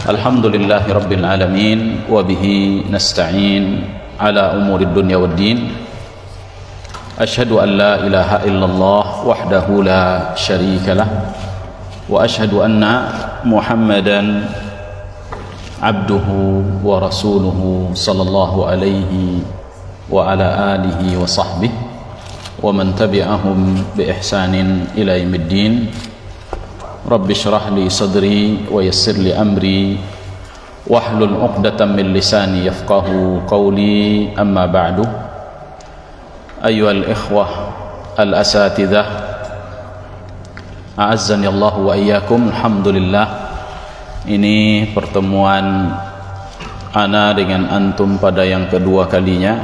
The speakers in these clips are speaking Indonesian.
Alhamdulillahi Rabbil Alamin. Wabihi nasta'in ala umuri dunya waddin. Ashhadu an la ilaha illallah wahdahu la syarika lah. Wa ashhadu anna Muhammadan abduhu wa rasuluhu sallallahu alaihi wa ala alihi wa sahbihi wa man tabi'ahum bi ihsanin ila yaumiddin. Rabbi shrah li sadri wa yassir li amri wahlul 'uqdatam min lisani yafqahu qawli. Amma ba'du. Ayyuhal ikhwah al asatidzah, a'azzani Allah wa iyyakum. Alhamdulillah, ini pertemuan ana dengan antum pada yang kedua kalinya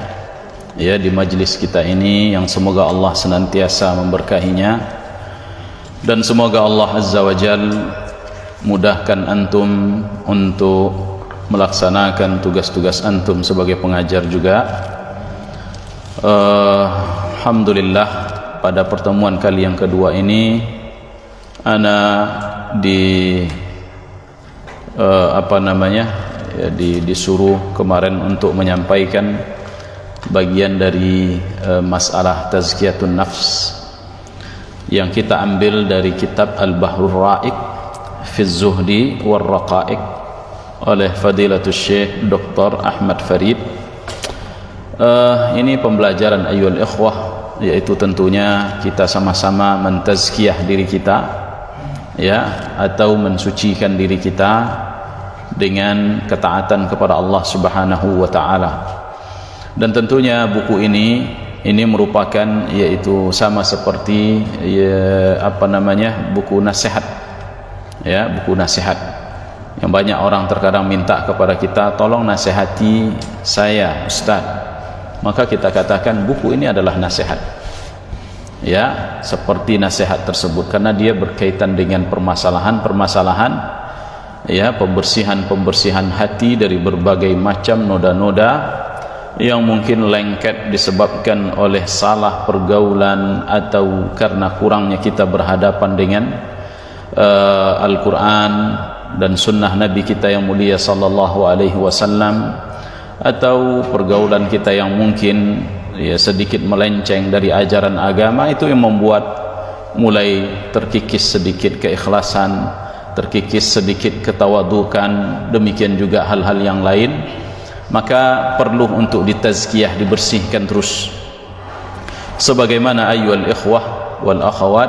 ya di majlis kita ini, yang semoga Allah senantiasa memberkahinya. Dan semoga Allah Azza wa Jal mudahkan antum untuk melaksanakan tugas-tugas antum sebagai pengajar juga. Alhamdulillah, pada pertemuan kali yang kedua ini ana disuruh kemarin untuk menyampaikan bagian dari masalah tazkiyatun nafs yang kita ambil dari kitab Al-Bahrul Ra'iq fi Zuhdi wal Raqa'iq oleh Fadilatul Syekh Dr. Ahmad Farid. Ini pembelajaran ayyuhal ikhwah, yaitu tentunya kita sama-sama mentazkiyah diri kita ya, atau mensucikan diri kita dengan ketaatan kepada Allah Subhanahu wa taala. Dan tentunya buku ini merupakan, yaitu sama seperti buku nasihat ya, buku nasihat yang banyak orang terkadang minta kepada kita, tolong nasihati saya Ustaz. Maka kita katakan buku ini adalah nasihat ya, seperti nasihat tersebut, karena dia berkaitan dengan permasalahan ya, pembersihan hati dari berbagai macam noda-noda yang mungkin lengket disebabkan oleh salah pergaulan atau karena kurangnya kita berhadapan dengan Al-Quran dan sunnah Nabi kita yang mulia sallallahu alaihi wasallam, atau pergaulan kita yang mungkin ya sedikit melenceng dari ajaran agama, itu yang membuat mulai terkikis sedikit keikhlasan, terkikis sedikit ketawadukan, demikian juga hal-hal yang lain. Maka perlu untuk ditazkiyah, dibersihkan terus, sebagaimana ayyuhal ikhwah wal akhawat,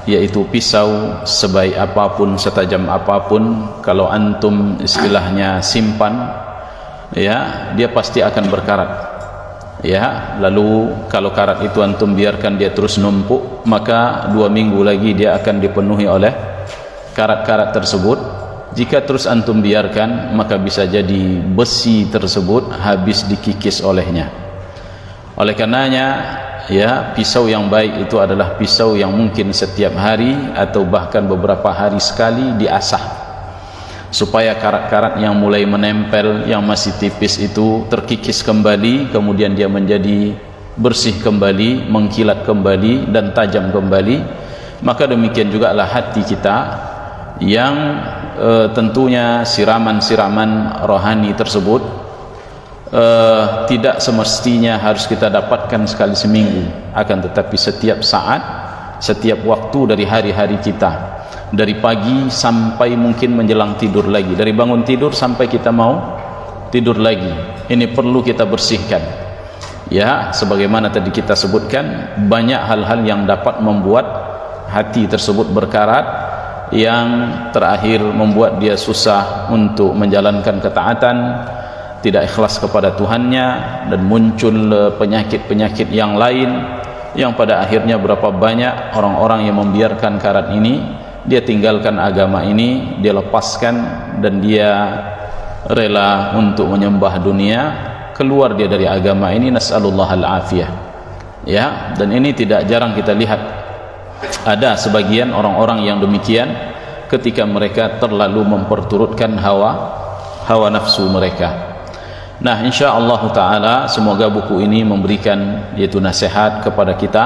yaitu pisau sebaik apapun, setajam apapun, kalau antum istilahnya simpan ya, dia pasti akan berkarat ya. Lalu kalau karat itu antum biarkan dia terus numpuk, maka 2 minggu lagi dia akan dipenuhi oleh karat-karat tersebut. Jika terus antum biarkan, maka bisa jadi besi tersebut habis dikikis olehnya. Oleh karenanya ya, pisau yang baik itu adalah pisau yang mungkin setiap hari atau bahkan beberapa hari sekali diasah, supaya karat-karat yang mulai menempel, yang masih tipis itu terkikis kembali, kemudian dia menjadi bersih kembali, mengkilat kembali dan tajam kembali. Maka demikian juga lah hati kita, yang tentunya siraman-siraman rohani tersebut tidak semestinya harus kita dapatkan sekali seminggu, akan tetapi setiap saat, setiap waktu dari hari-hari kita, dari pagi sampai mungkin menjelang tidur lagi, dari bangun tidur sampai kita mau tidur lagi, ini perlu kita bersihkan ya. Sebagaimana tadi kita sebutkan, banyak hal-hal yang dapat membuat hati tersebut berkarat, yang terakhir membuat dia susah untuk menjalankan ketaatan, tidak ikhlas kepada Tuhannya, dan muncul penyakit-penyakit yang lain, yang pada akhirnya berapa banyak orang-orang yang membiarkan karat ini, dia tinggalkan agama ini, dia lepaskan, dan dia rela untuk menyembah dunia, keluar dia dari agama ini, nas'alullah al-afiyah ya. Dan ini tidak jarang kita lihat, ada sebagian orang-orang yang demikian ketika mereka terlalu memperturutkan hawa nafsu mereka. Nah, insyaallah taala semoga buku ini memberikan yaitu nasihat kepada kita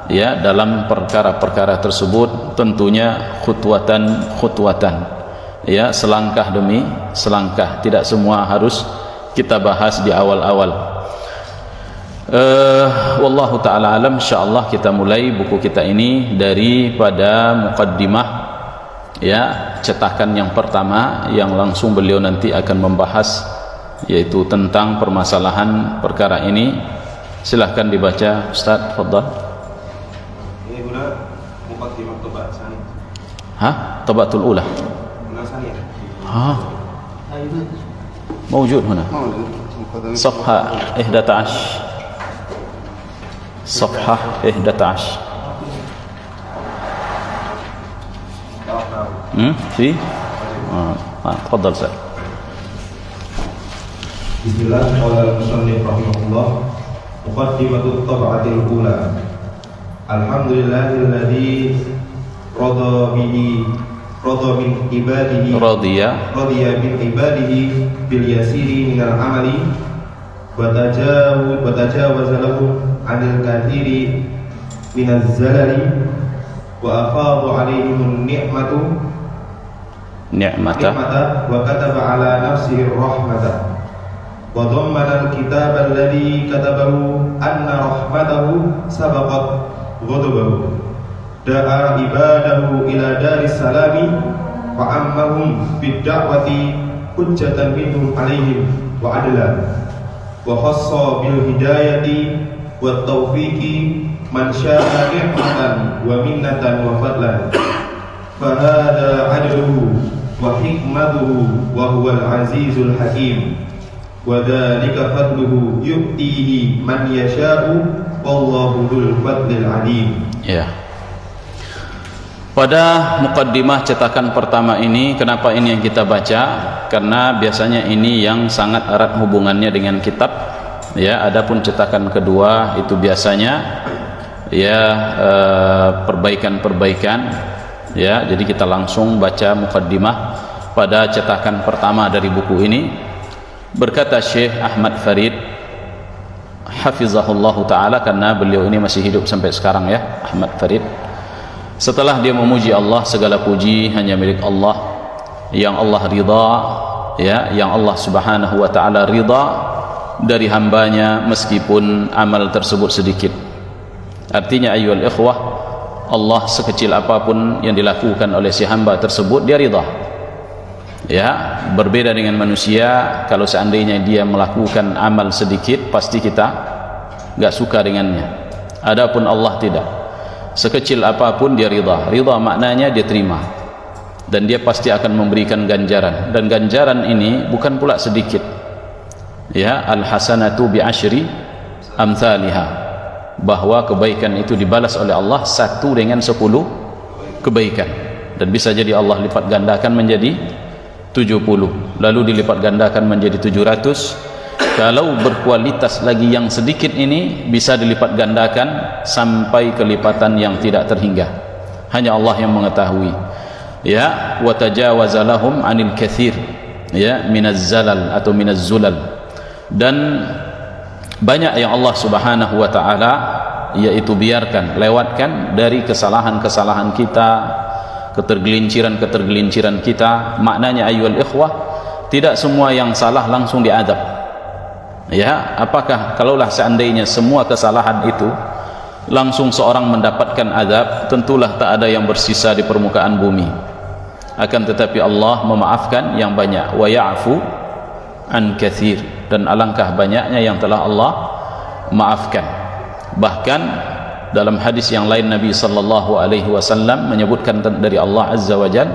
ya dalam perkara-perkara tersebut, tentunya khutwatan ya, selangkah demi selangkah, tidak semua harus kita bahas di awal-awal. Wallahu ta'ala alam. Insyaallah kita mulai buku kita ini daripada muqaddimah, ya, cetakan yang pertama yang langsung beliau nanti akan membahas, yaitu tentang permasalahan perkara ini. Silahkan dibaca Ustaz, fadhal. Ini guna muqaddimah Tabat Sani. Hah? Tabatul ula. Sani. Hah? موجود هنا صفحة 11 صفحة 11 في تفضل سأل. Bismillah, qala al-musannif rahimahullah, muqaddimatut tab'atil ula. Alhamdulillahilladzi rada min ibadihi radiya min ibadihi bil yasiri minal amali wa tajawaza lahum 'anil kathiri minaz zalali wa afadha 'alaihim ni'mata wa kataba 'ala nafsihi rahmata wa dhammana al-kitaba alladhi katabahu anna rahmatahu sabaqat ghadabahu. Da'a ibadahu ila daris salami wa ammahum bid-da'wati hujjatan minhum alaihim wa adlan wa khassa bil hidayati wat taufiqi man syaa ni'matan wa minnatan wa fadlan fa hadha adluhu wa hikmatuhu wa huwal azizul hakim wa dhalika fadluhu yu'tihi man yasha'u wallahu dzul fadlil alim. Ya. Pada muqaddimah cetakan pertama ini, kenapa ini yang kita baca? Karena biasanya ini yang sangat erat hubungannya dengan kitab, ya. Adapun cetakan kedua itu biasanya ya perbaikan-perbaikan, ya. Jadi kita langsung baca muqaddimah pada cetakan pertama dari buku ini. Berkata Syekh Ahmad Farid hafizahullahu ta'ala, karena beliau ini masih hidup sampai sekarang, ya, Ahmad Farid. Setelah dia memuji Allah, segala puji hanya milik Allah, yang Allah ridha, ya, yang Allah subhanahu wa ta'ala ridha dari hambanya meskipun amal tersebut sedikit. Artinya ayyuhal ikhwah, Allah sekecil apapun yang dilakukan oleh si hamba tersebut dia ridha, ya. Berbeda dengan manusia, kalau seandainya dia melakukan amal sedikit pasti kita gak suka dengannya. Adapun Allah tidak, sekecil apapun dia ridha. Ridha maknanya dia terima, dan dia pasti akan memberikan ganjaran, dan ganjaran ini bukan pula sedikit, ya. Al-hasanatu bi asyri amthaliha, bahwa kebaikan itu dibalas oleh Allah 1 dengan 10 kebaikan, dan bisa jadi Allah lipat gandakan menjadi 70, lalu dilipat gandakan menjadi 700. Kalau berkualitas lagi yang sedikit ini bisa dilipat gandakan sampai kelipatan yang tidak terhingga. Hanya Allah yang mengetahui, ya. Wa tajawaza lahum 'anil katsir, ya, minaz zalal atau minaz zulal. Dan banyak yang Allah subhanahu wa ta'ala yaitu biarkan, lewatkan dari kesalahan-kesalahan kita, ketergelinciran kita. Maknanya ayyuhal ikhwah, tidak semua yang salah langsung diadab, ya. Apakah kalaulah seandainya semua kesalahan itu langsung seorang mendapatkan azab, tentulah tak ada yang bersisa di permukaan bumi. Akan tetapi Allah memaafkan yang banyak, wa ya'fu an katsir, dan alangkah banyaknya yang telah Allah maafkan. Bahkan dalam hadis yang lain Nabi sallallahu alaihi wasallam menyebutkan dari Allah azza wajalla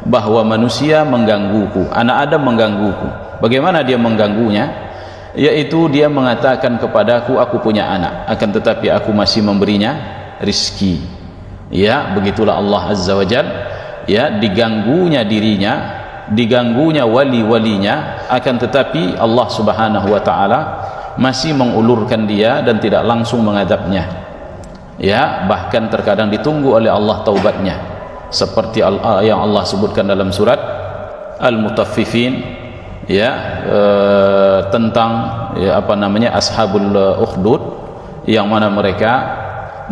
bahwa manusia menggangguku, anak Adam menggangguku. Bagaimana dia mengganggunya? Yaitu dia mengatakan kepadaku, aku punya anak, akan tetapi aku masih memberinya rizki, ya. Begitulah Allah azza wajalla, ya. Diganggunya dirinya, diganggunya wali-walinya, akan tetapi Allah subhanahu wa ta'ala masih mengulurkan dia dan tidak langsung mengadabnya, ya. Bahkan terkadang ditunggu oleh Allah taubatnya, seperti yang Allah sebutkan dalam surat Al-Mutaffifin, ya, tentang, ya, ashabul ukhdud, yang mana mereka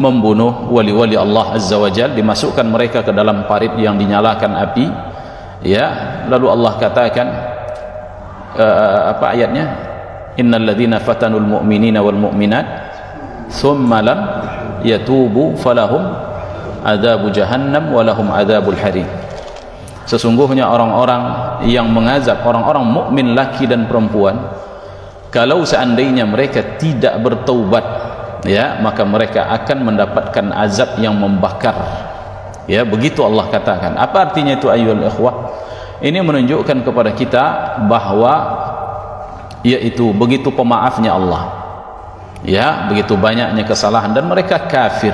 membunuh wali-wali Allah azza wajalla, dimasukkan mereka ke dalam parit yang dinyalakan api, Ya, lalu Allah katakan apa ayatnya? Innal ladzina fatanul mu'minina wal mu'minat thumma lam yatubu falahum adzabu jahannam wa lahum adzabul harim. Sesungguhnya orang-orang yang mengazab orang-orang mukmin laki dan perempuan, kalau seandainya mereka tidak bertaubat, ya, maka mereka akan mendapatkan azab yang membakar. Ya, begitu Allah katakan. Apa artinya itu ayyuhal ikhwah? Ini menunjukkan kepada kita bahwa yaitu begitu pemaafnya Allah. Ya, begitu banyaknya kesalahan dan mereka kafir.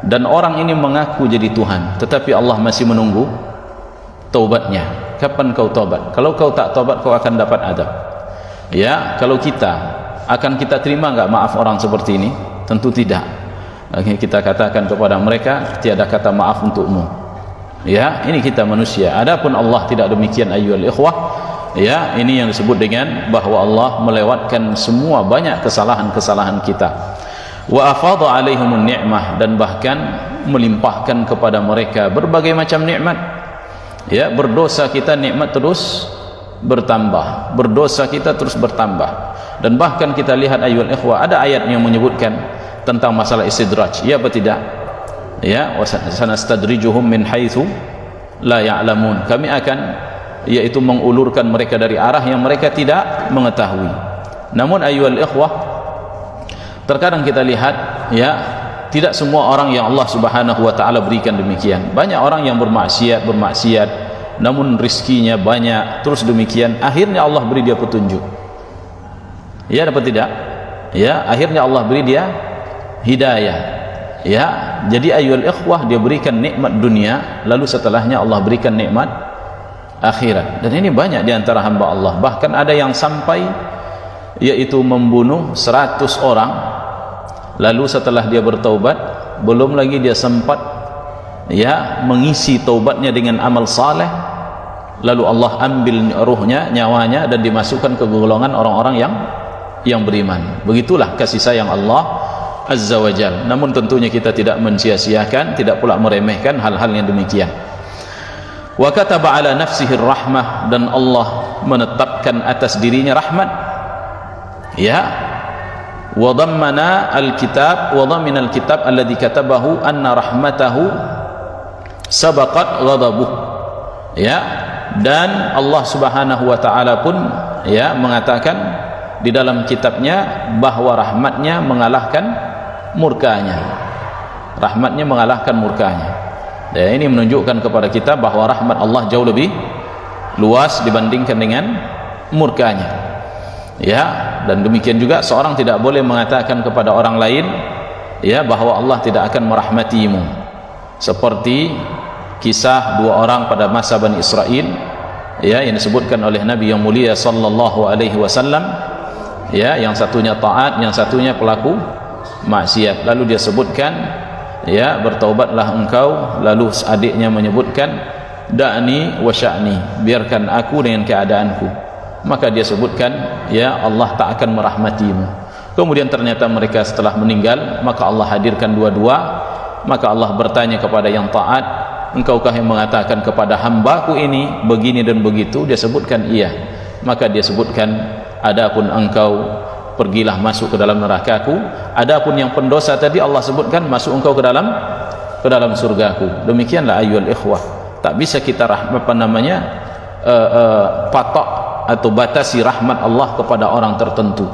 Dan orang ini mengaku jadi Tuhan, tetapi Allah masih menunggu taubatnya. Kapan kau taubat? Kalau kau tak taubat, kau akan dapat adab. Ya, kalau akan kita terima enggak maaf orang seperti ini? Tentu tidak. Kita katakan kepada mereka, tiada kata maaf untukmu. Ya, ini kita manusia. Adapun Allah tidak demikian ayyuhal ikhwah. Ya, ini yang disebut dengan bahwa Allah melewatkan semua banyak kesalahan-kesalahan kita. Wa afadha alaihimun ni'mah, dan bahkan melimpahkan kepada mereka berbagai macam nikmat. Ya, berdosa kita nikmat terus bertambah, berdosa kita terus bertambah. Dan bahkan kita lihat ayyuhal ikhwah, ada ayat yang menyebutkan tentang masalah istidraj, ya apa tidak? Ya, sanastadrijuhum min haitsu la ya'lamun. Kami akan yaitu mengulurkan mereka dari arah yang mereka tidak mengetahui. Namun ayyuhal ikhwah, terkadang kita lihat, ya, tidak semua orang yang Allah Subhanahu wa taala berikan demikian. Banyak orang yang bermaksiat namun rizkinya banyak, terus demikian akhirnya Allah beri dia petunjuk. Ya, dapat tidak? Ya, akhirnya Allah beri dia hidayah. Ya, jadi ayyuhal ikhwah, dia berikan nikmat dunia, lalu setelahnya Allah berikan nikmat akhirat. Dan ini banyak di antara hamba Allah. Bahkan ada yang sampai yaitu membunuh 100 orang, lalu setelah dia bertaubat, belum lagi dia sempat, ya, mengisi taubatnya dengan amal saleh, lalu Allah ambil ruhnya, nyawanya, dan dimasukkan ke golongan orang-orang yang beriman. Begitulah kasih sayang Allah Azza wa Jal. Namun tentunya kita tidak mensia-siakan, tidak pula meremehkan hal-hal yang demikian. Wa kataba ala nafsihi rahmah, dan Allah menetapkan atas dirinya rahmat. Ya, wa dhammana alkitab, wa dhamina alkitab alladhi katabahu anna rahmatahu sabaqat ghadabuh. Ya, dan Allah Subhanahu wa taala pun, ya, mengatakan di dalam kitabnya bahwa rahmatnya mengalahkan murkanya. Rahmatnya mengalahkan murkanya. Dan ini menunjukkan kepada kita bahwa rahmat Allah jauh lebih luas dibandingkan dengan murkanya. Ya, dan demikian juga seorang tidak boleh mengatakan kepada orang lain, ya, bahwa Allah tidak akan merahmatimu. Seperti kisah dua orang pada masa Bani Israel, ya, yang disebutkan oleh Nabi yang mulia sallallahu alaihi wasallam. Ya, yang satunya taat, yang satunya pelaku maksiat. Lalu dia sebutkan, ya, bertaubatlah engkau. Lalu adiknya menyebutkan, da'ni wa sya'ni, biarkan aku dengan keadaanku. Maka dia sebutkan, ya, Allah tak akan merahmatimu. Kemudian ternyata mereka setelah meninggal, maka Allah hadirkan dua-dua. Maka Allah bertanya kepada yang taat, engkaukah yang mengatakan kepada hambaku ini begini dan begitu? Dia sebutkan iya. Maka dia sebutkan, adapun engkau pergilah masuk ke dalam nerakaku, adapun yang pendosa tadi Allah sebutkan masuk engkau ke dalam surgaku. Demikianlah ayyuhal ikhwah. Tak bisa kita patok atau batasi rahmat Allah kepada orang tertentu.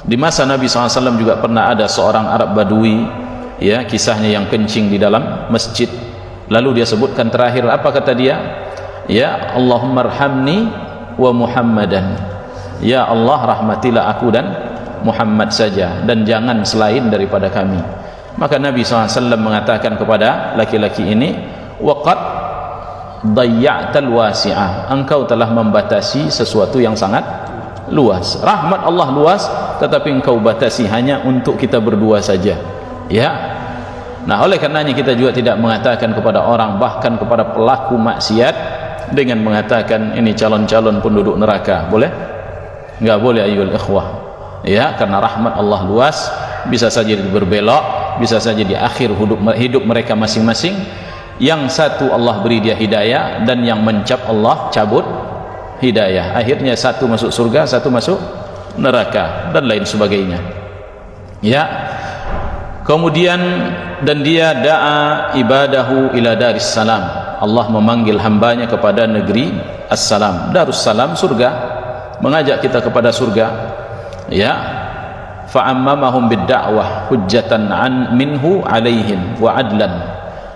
Di masa Nabi SAW juga pernah ada seorang Arab Badui, ya, kisahnya yang kencing di dalam masjid. Lalu dia sebutkan terakhir, apa kata dia? Ya, Allahumma arhamni wa Muhammadan. Ya Allah, rahmatilah aku dan Muhammad saja, dan jangan selain daripada kami. Maka Nabi SAW mengatakan kepada laki-laki ini, waqad dayya'tal wasi'ah, engkau telah membatasi sesuatu yang sangat luas. Rahmat Allah luas, tetapi engkau batasi hanya untuk kita berdua saja. Ya, nah oleh karenanya kita juga tidak mengatakan kepada orang, bahkan kepada pelaku maksiat, dengan mengatakan ini calon-calon penduduk neraka. Boleh? Enggak boleh ayyuhal ikhwah. Ya, karena rahmat Allah luas, bisa saja berbelok, bisa saja di akhir hidup mereka masing-masing, Yang satu Allah beri dia hidayah, dan yang mencap Allah cabut hidayah. Akhirnya satu masuk surga, satu masuk neraka, dan lain sebagainya. Ya. Kemudian, dan dia da'a ibadahu ila daris salam. Allah memanggil hambanya kepada negeri as-salam, darussalam, surga, mengajak kita kepada surga. Ya. Fa'ammamahum bid-da'wah hujjatan minhu alaihim wa adlan.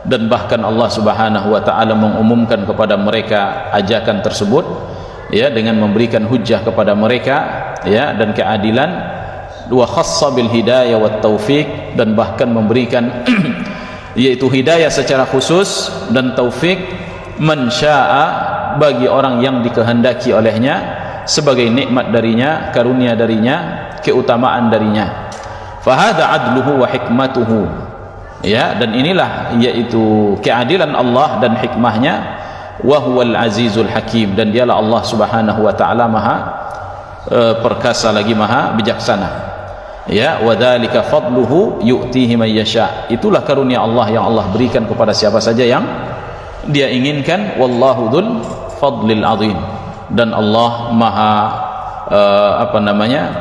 Dan bahkan Allah Subhanahu wa taala mengumumkan kepada mereka ajakan tersebut, ya, dengan memberikan hujjah kepada mereka, ya, dan keadilan. Wa khassa bil hidayah wat taufik, dan bahkan memberikan yaitu hidayah secara khusus dan taufik man syaa, bagi orang yang dikehendaki olehnya, sebagai nikmat darinya, karunia darinya, keutamaan darinya. Fa hadza adluhu wa hikmatuhu. Ya, dan inilah yaitu keadilan Allah dan hikmahnya. Wa huwal azizul hakim, dan dialah Allah Subhanahu wa taala maha perkasa lagi maha bijaksana. Ya, wa dzalika fadluhu yu'tihi man yasha. Itulah karunia Allah yang Allah berikan kepada siapa saja yang dia inginkan. Wallahu dzul fadlil azim, dan Allah maha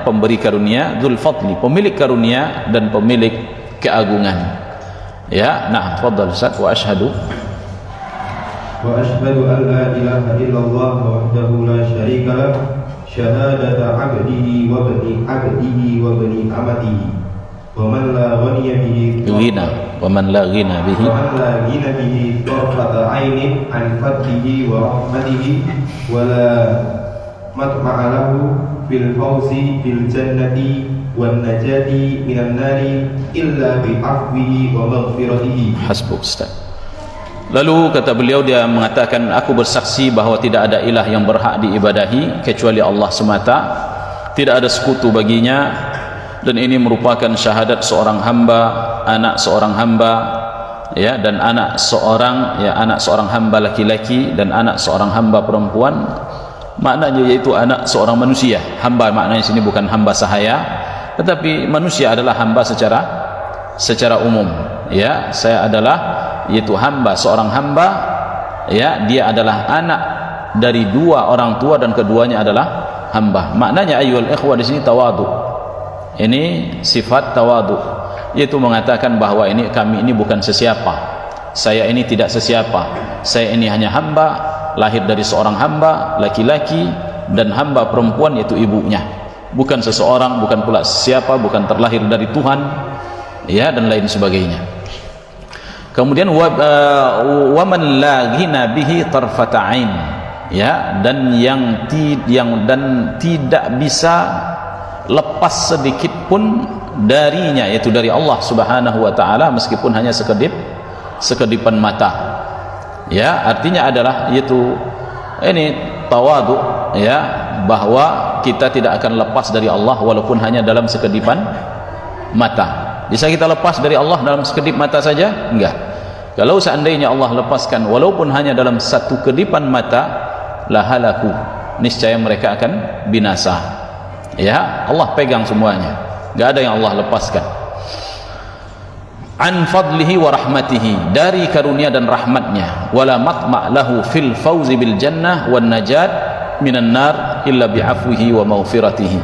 pemberi karunia, dzul fadli, pemilik karunia dan pemilik keagungan. Ya, nah, tafadhal Ustaz. Wa asyhadu an la ilaha illallah wahdahu la syarika lah, syahadata 'abdihi wa bani 'abdihi wa bani amatihi, wa man la ghaniya bihi ghina, wa man la ghina bihi, wa man la ghina bihi tarfata 'ainin 'an fadlihi wa rahmatihi, wa la matma'a lahu fil fawzi bil jannati wan najati minan nari illa bi afwihi wa maghfiratihi. Hasbuk Ustaz. Lalu kata beliau, dia mengatakan, aku bersaksi bahwa tidak ada ilah yang berhak diibadahi kecuali Allah semata, tidak ada sekutu baginya, dan ini merupakan syahadat seorang hamba, anak seorang hamba, ya, dan anak seorang hamba laki-laki dan anak seorang hamba perempuan. Maknanya yaitu anak seorang manusia. Hamba maknanya sini bukan hamba sahaya, tetapi manusia adalah hamba secara umum. Ya, saya adalah yaitu hamba, seorang hamba, ya, dia adalah anak dari dua orang tua dan keduanya adalah hamba. Maknanya ayyuhal ikhwah di sini tawadu. Ini sifat tawadu, yaitu mengatakan bahwa kami ini bukan sesiapa. Saya ini tidak sesiapa. Saya ini hanya hamba, lahir dari seorang hamba laki-laki dan hamba perempuan yaitu ibunya. Bukan seseorang, bukan pula siapa, bukan terlahir dari Tuhan, ya, dan lain sebagainya. Kemudian wa man la ghina bihi tarfata ain, ya, dan yang tidak bisa lepas sedikit pun darinya, yaitu dari Allah Subhanahu wa taala, meskipun hanya sekedipan mata. Ya, artinya adalah yaitu ini tawadu, ya, bahwa kita tidak akan lepas dari Allah walaupun hanya dalam sekedipan mata. Bisa kita lepas dari Allah dalam sekedip mata saja? Enggak. Kalau seandainya Allah lepaskan walaupun hanya dalam satu kedipan mata, la halaku, niscaya mereka akan binasa. Ya, Allah pegang semuanya, enggak ada yang Allah lepaskan. An fadlihi wa rahmatihi, dari karunia dan rahmatnya. Wala matma' lahu fil fawzi bil jannah wan najat minan nar illa bi'afwihi wa maghfiratihi,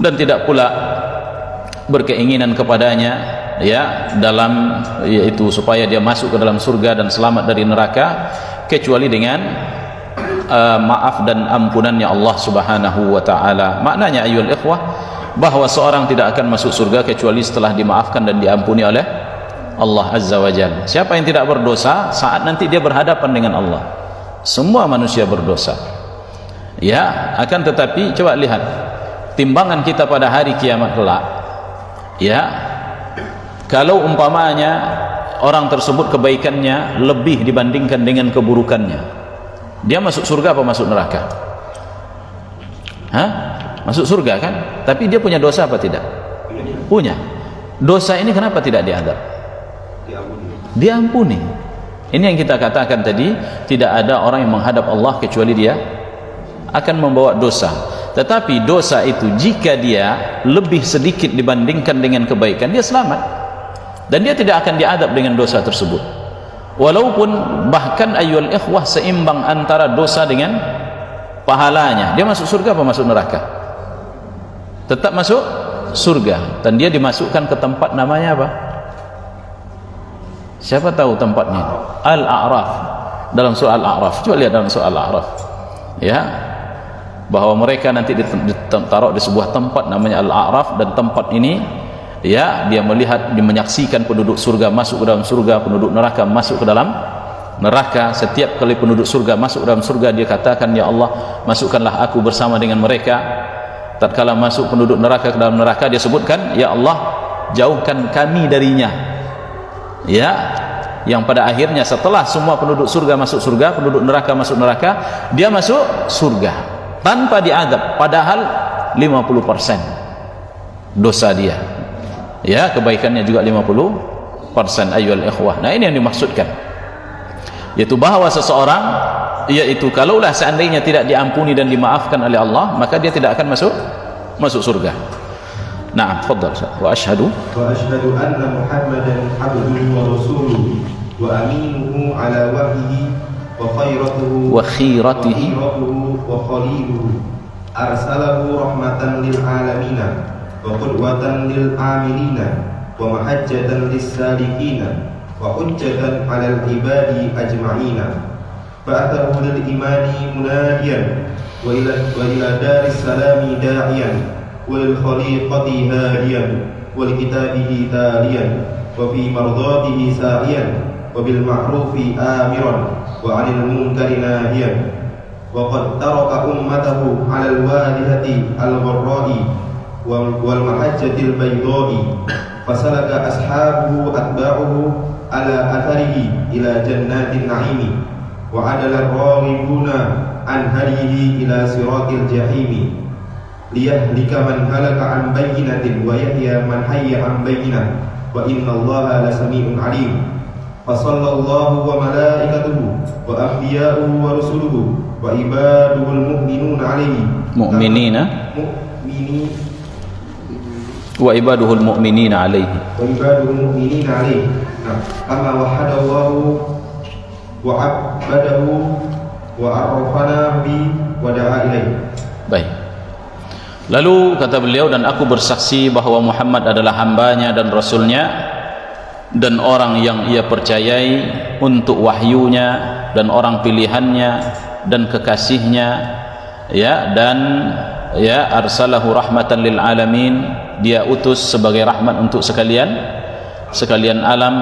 dan tidak pula berkeinginan kepadanya, ya, dalam yaitu supaya dia masuk ke dalam surga dan selamat dari neraka, kecuali dengan maaf dan ampunannya Allah Subhanahu wa taala. Maknanya ayyuhal ikhwah, bahwa seorang tidak akan masuk surga kecuali setelah dimaafkan dan diampuni oleh Allah Azza wa Jalla. Siapa yang tidak berdosa, saat nanti dia berhadapan dengan Allah, semua manusia berdosa, ya, akan tetapi coba lihat timbangan kita pada hari kiamat kelak, ya, kalau umpamanya orang tersebut kebaikannya lebih dibandingkan dengan keburukannya, dia masuk surga apa masuk neraka? Masuk surga kan? Tapi dia punya dosa apa tidak? Punya. Dosa ini kenapa tidak diadab? Diampuni. Ini yang kita katakan tadi, tidak ada orang yang menghadap Allah kecuali dia akan membawa dosa. Tetapi dosa itu jika dia lebih sedikit dibandingkan dengan kebaikan, dia selamat, dan dia tidak akan diadab dengan dosa tersebut. walaupun bahkan ayyuhal ikhwah seimbang antara dosa dengan pahalanya, dia masuk surga apa masuk neraka? Tetap masuk surga, dan dia dimasukkan ke tempat namanya apa? Siapa tahu tempatnya? Al-A'raf. Dalam surah Al-A'raf, coba lihat dalam surah Al-A'raf, ya, bahwa mereka nanti ditaruh di sebuah tempat namanya Al-A'raf, dan tempat ini, ya, dia melihat, dia menyaksikan penduduk surga masuk ke dalam surga, penduduk neraka masuk ke dalam neraka. Setiap kali penduduk surga masuk ke dalam surga, dia katakan, ya Allah, masukkanlah aku bersama dengan mereka. Tatkala masuk penduduk neraka ke dalam neraka, dia sebutkan, ya Allah, jauhkan kami darinya. Ya, yang pada akhirnya setelah semua penduduk surga masuk surga, penduduk neraka masuk neraka, dia masuk surga tanpa diadab, padahal 50% dosa dia, ya, kebaikannya juga 50%, ayyuhal ikhwah. Nah, ini yang dimaksudkan, yaitu bahwa seseorang, yaitu kalaulah seandainya tidak diampuni dan dimaafkan oleh Allah, maka dia tidak akan masuk surga. Nah, tafadhal. Wa asyhadu anna Muhammadan abduhu wa rasuluhu wa aminuhu ala wahyihi wa khiratihi wa khaliluhu arsalahu rahmatan lil alamin wa qudwatan lil amilina wa mahajjatan lis salikina wa hujjatan 'alal ibadi ajma'ina ba'athahu lil imani munadiyan wa ila daris salami da'iyan wa lil khaliqati hadiyan wa li kitabihi taliyan wa fi mardatihi sa'iyan wa bil ma'rufi amiran wa 'anil munkari nahiyan wa qad taraka ummatahu 'alal walihati al-gharra'i wal mahajjatil baydha'i fasalaka ashabuhu atba'uhu ala atharihi ila jannatin na'imi wa 'adala ar-raghibuna an hadihi ila siratil jahimi liyahlika man halaka an bayyinatin wa yahya man hayya an bayyinah wa innallaha lasami'un 'alim. Fa sallallahu wa malaikatuhu wa anbiya'uhu wa rusuluhu wa ibaduhul mu'minuna 'alaihi wa ibaduhul mu'minina 'alaihi kama wahadallahu wa abadahu wa arrafana bi wa da'a ilaihi. Baik. Lalu kata beliau, dan aku bersaksi bahwa Muhammad adalah hambanya dan rasulnya dan orang yang ia percayai untuk wahyunya dan orang pilihannya dan kekasihnya, ya, dan ya, arsalahu rahmatan lil alamin, dia utus sebagai rahmat untuk sekalian alam,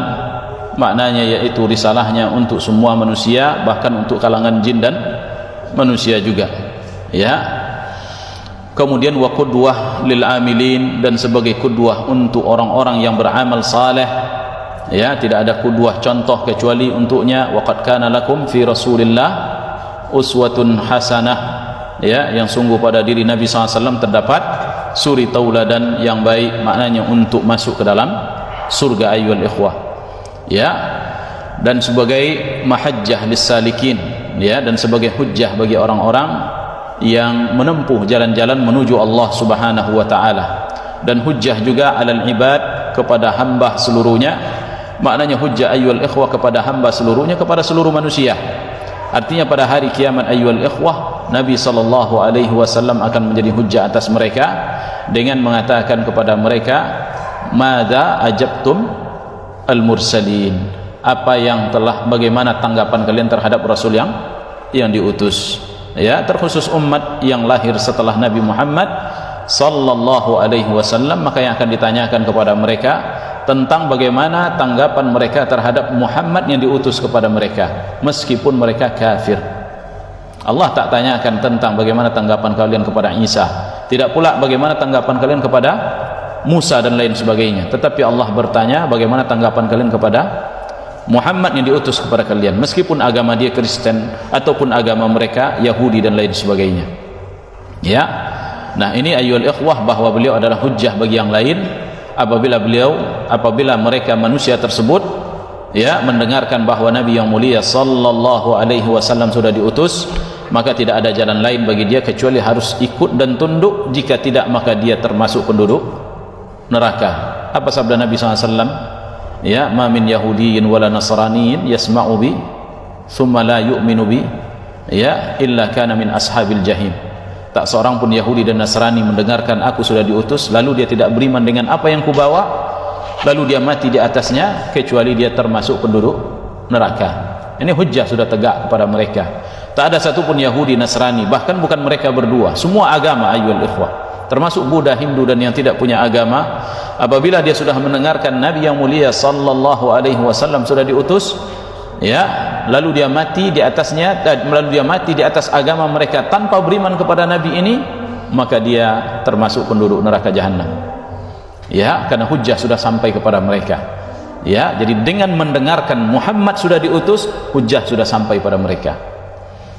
maknanya yaitu risalahnya untuk semua manusia, bahkan untuk kalangan jin dan manusia juga, ya. Kemudian wa qudwah lil amilin, dan sebagai qudwah untuk orang-orang yang beramal saleh, ya, tidak ada qudwah contoh kecuali untuknya. Wa qad kana lakum fi rasulillah uswatun hasanah, ya, yang sungguh pada diri Nabi SAW terdapat suri tauladan yang baik, maknanya untuk masuk ke dalam surga, ayyuhal ikhwah, ya, dan sebagai mahajjah lis salikin, ya, dan sebagai hujjah bagi orang-orang yang menempuh jalan-jalan menuju Allah Subhanahu wa taala, dan hujjah juga alal ibad, kepada hamba seluruhnya, maknanya hujjah ayyuhal ikhwah kepada hamba seluruhnya, kepada seluruh manusia. Artinya pada hari kiamat ayyuhal ikhwah, Nabi sallallahu alaihi wasallam akan menjadi hujjah atas mereka dengan mengatakan kepada mereka, madza ajabtum al mursalin, apa yang telah, bagaimana tanggapan kalian terhadap rasul yang diutus, ya, terkhusus umat yang lahir setelah Nabi Muhammad sallallahu alaihi wasallam. Maka yang akan ditanyakan kepada mereka tentang bagaimana tanggapan mereka terhadap Muhammad yang diutus kepada mereka meskipun mereka kafir. Allah tak tanyakan tentang bagaimana tanggapan kalian kepada Isa, tidak pula bagaimana tanggapan kalian kepada Musa dan lain sebagainya, tetapi Allah bertanya bagaimana tanggapan kalian kepada Muhammad yang diutus kepada kalian, meskipun agama dia Kristen ataupun agama mereka Yahudi dan lain sebagainya, ya. Nah, ini ayyuhal ikhwah, bahwa beliau adalah hujjah bagi yang lain apabila mereka manusia tersebut, ya, mendengarkan bahwa Nabi yang mulia sallallahu alaihi wasallam sudah diutus, maka tidak ada jalan lain bagi dia kecuali harus ikut dan tunduk. Jika tidak, maka dia termasuk penduduk neraka. Apa sabda Nabi SAW? ya, ma min yahudiyyin wala nasraniyyin yasma'u bi thumma la yu'minu bi, ya, illa kana min ashabil jahim. Tak seorang pun Yahudi dan Nasrani mendengarkan aku sudah diutus lalu dia tidak beriman dengan apa yang kubawa lalu dia mati di atasnya, kecuali dia termasuk penduduk neraka. Ini hujjah sudah tegak kepada mereka. Tak ada satupun Yahudi, Nasrani, bahkan bukan mereka berdua, semua agama ayyuhal ikhwah, termasuk Buddha, Hindu dan yang tidak punya agama, apabila dia sudah mendengarkan Nabi yang mulia sallallahu alaihi wasallam sudah diutus, ya, lalu dia mati di atasnya, lalu dia mati di atas agama mereka tanpa beriman kepada Nabi ini, maka dia termasuk penduduk neraka jahanam. Ya, karena hujjah sudah sampai kepada mereka. Ya, jadi dengan mendengarkan Muhammad sudah diutus, hujjah sudah sampai pada mereka.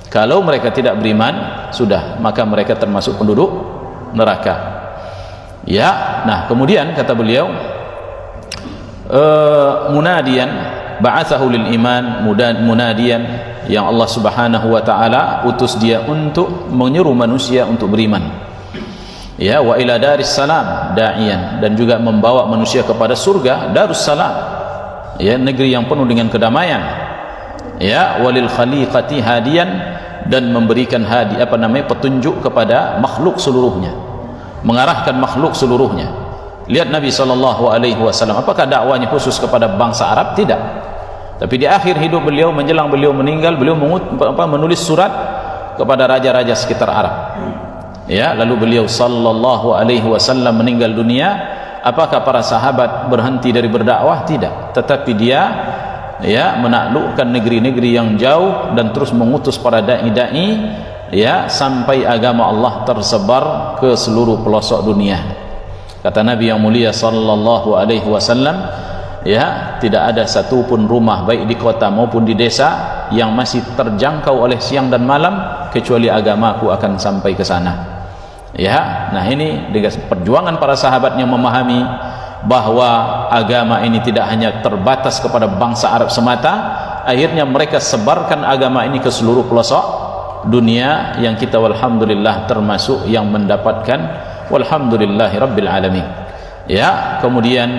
Kalau mereka tidak beriman, sudah, maka mereka termasuk penduduk neraka. Ya, nah kemudian kata beliau, munadian ba'athahu lil iman, munadian, yang Allah Subhanahu wa taala utus dia untuk menyeru manusia untuk beriman. Ya, wa ila daris salam da'iyan, dan juga membawa manusia kepada surga darus salam, ya, negeri yang penuh dengan kedamaian. Ya, walil khaliqati hadiyan, dan memberikan petunjuk kepada makhluk seluruhnya, mengarahkan makhluk seluruhnya. Lihat Nabi sallallahu alaihi wasallam, apakah dakwanya khusus kepada bangsa Arab? Tidak. Tapi di akhir hidup beliau, menjelang beliau meninggal, beliau menulis surat kepada raja-raja sekitar Arab. Ya, lalu beliau sallallahu alaihi wasallam meninggal dunia. Apakah para sahabat berhenti dari berdakwah? Tidak. Tetapi dia, ya, menaklukkan negeri-negeri yang jauh dan terus mengutus para dai-dai, ya, sampai agama Allah tersebar ke seluruh pelosok dunia. Kata Nabi yang mulia sallallahu alaihi wasallam, ya, tidak ada satupun rumah baik di kota maupun di desa yang masih terjangkau oleh siang dan malam kecuali agamaku akan sampai ke sana. Ya, nah ini dengan perjuangan para sahabat yang memahami bahwa agama ini tidak hanya terbatas kepada bangsa Arab semata, akhirnya mereka sebarkan agama ini ke seluruh pelosok dunia, yang kita walhamdulillah termasuk yang mendapatkan, walhamdulillahi rabbil alamin. Ya, kemudian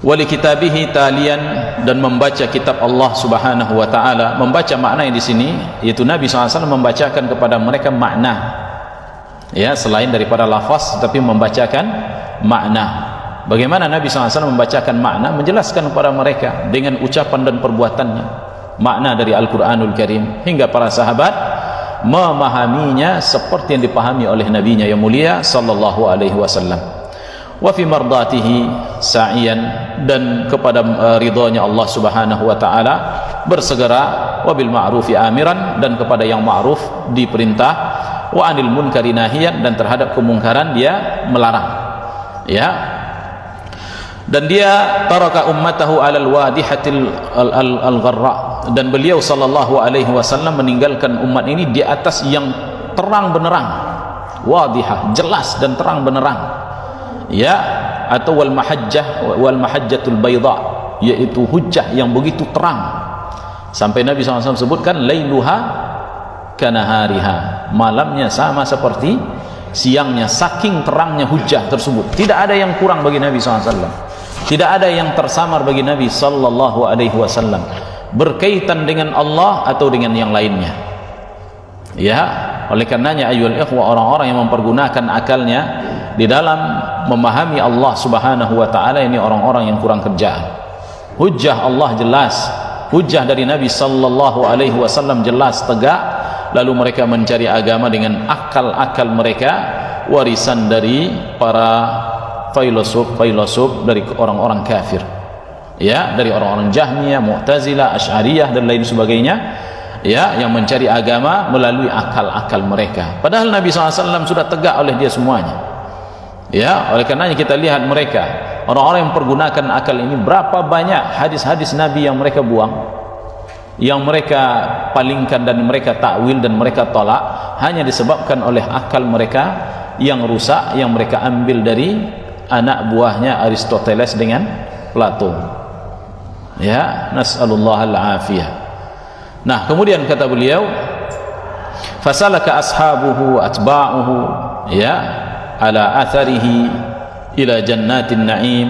wali kitabihi talian, dan membaca kitab Allah Subhanahu wa taala. Membaca makna di sini yaitu Nabi SAW membacakan kepada mereka makna, ya, selain daripada lafaz, tapi membacakan makna. Bagaimana Nabi SAW membacakan makna? Menjelaskan kepada mereka dengan ucapan dan perbuatannya makna dari Al-Quranul Karim, hingga para sahabat memahaminya seperti yang dipahami oleh nabinya yang mulia sallallahu alaihi wasallam. Wa fi mardatihi sa'iyan, dan kepada ridhonya Allah Subhanahu wa taala bersegera, wa bil ma'rufi amiran, dan kepada yang ma'ruf diperintah, wa anil munkari nahiyan, dan terhadap kemungkaran dia melarang. Ya, dan dia taraka ummatahu alal wadihatil al-gharra, dan beliau sallallahu alaihi wasallam meninggalkan umat ini di atas yang terang benerang, wadihah, jelas dan terang benerang. Ya, atau wal mahajjatul bayda, yaitu hujjah yang begitu terang, sampai Nabi SAW sebutkan lailuha kanahariha, malamnya sama seperti siangnya, saking terangnya hujjah tersebut. Tidak ada yang kurang bagi Nabi SAW, tidak ada yang tersamar bagi Nabi sallallahu alaihi wasallam, berkaitan dengan Allah atau dengan yang lainnya. Ya, oleh karenanya ayyuhal ikhwah, orang-orang yang mempergunakan akalnya di dalam memahami Allah Subhanahu wa taala, ini orang-orang yang kurang kerjaan. Hujjah Allah jelas, hujjah dari Nabi sallallahu alaihi wasallam jelas tegak, lalu mereka mencari agama dengan akal-akal mereka, warisan dari para filosof dari orang-orang kafir. Ya, dari orang-orang Jahmiyah, Mu'tazilah, Asy'ariyah dan lain sebagainya, ya, yang mencari agama melalui akal-akal mereka. Padahal Nabi SAW sudah tegak oleh dia semuanya. Ya, oleh karenanya kita lihat mereka, orang-orang yang pergunakan akal ini, berapa banyak hadis-hadis Nabi yang mereka buang, yang mereka palingkan dan mereka takwil dan mereka tolak, hanya disebabkan oleh akal mereka yang rusak, yang mereka ambil dari anak buahnya Aristoteles dengan Plato. Ya, nas'alullah al-afiyah. Nah, kemudian kata beliau, fasalaka ashabuhu atba'uhu, ya, ala atharihi ila jannatin na'im,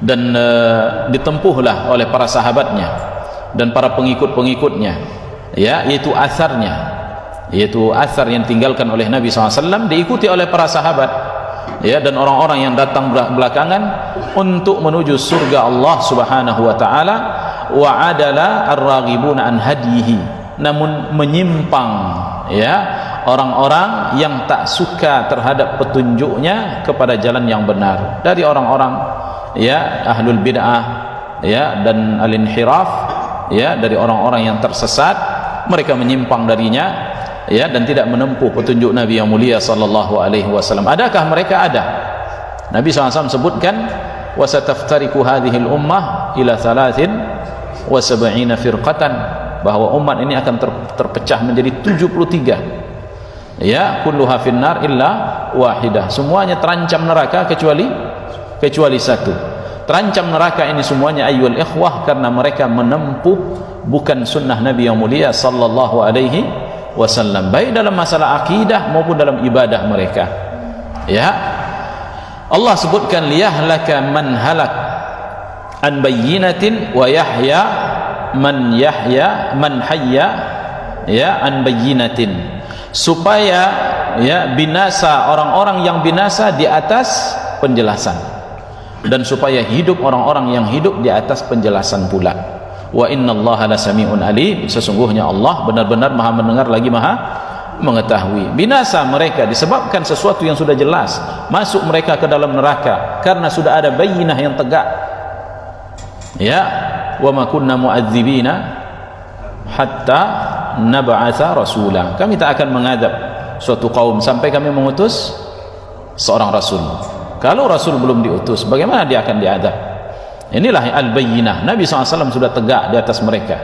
dan ditempuhlah oleh para sahabatnya dan para pengikut-pengikutnya, ya, yaitu asar yang tinggalkan oleh Nabi SAW, diikuti oleh para sahabat, ya, dan orang-orang yang datang belakangan untuk menuju surga Allah Subhanahu wa taala. Wa adala ar-raghibuna an hadihi, namun menyimpang, ya, orang-orang yang tak suka terhadap petunjuknya kepada jalan yang benar dari orang-orang, ya, ahlul bid'ah, ya, dan al-inhiraf, ya, dari orang-orang yang tersesat, mereka menyimpang darinya, ya, dan tidak menempuh petunjuk Nabi yang mulia sallallahu alaihi wasallam. Adakah mereka? Ada. Nabi SAW sebutkan, wa sataftariqu hadhihi al-ummah ila 73 firqatan, bahwa umat ini akan terpecah menjadi 73, ya, kulluha finnar illa wahidah, semuanya terancam neraka kecuali satu. Terancam neraka ini semuanya ayyul ikhwah karena mereka menempuh bukan sunnah Nabi yang mulia sallallahu alaihi wasallam, baik dalam masalah akidah maupun dalam ibadah mereka, ya. Allah sebutkan liyahlaka man halak an bayyinatin wa yahya man hayya, ya, an bayyinatin, supaya, ya, binasa orang-orang yang binasa di atas penjelasan, dan supaya hidup orang-orang yang hidup di atas penjelasan pula. Wa innallaha lasami'un alim, sesungguhnya Allah benar-benar maha mendengar lagi maha mengetahui. Binasa mereka disebabkan sesuatu yang sudah jelas, masuk mereka ke dalam neraka karena sudah ada bayyinah yang tegak, ya. Wa ma kunna mu'adzibina hatta nab'atha rasula, kami tak akan mengadab suatu kaum sampai kami mengutus seorang rasul. Kalau rasul belum diutus, bagaimana dia akan diadab? Inilah al-bayyinah. Nabi SAW sudah tegak di atas mereka,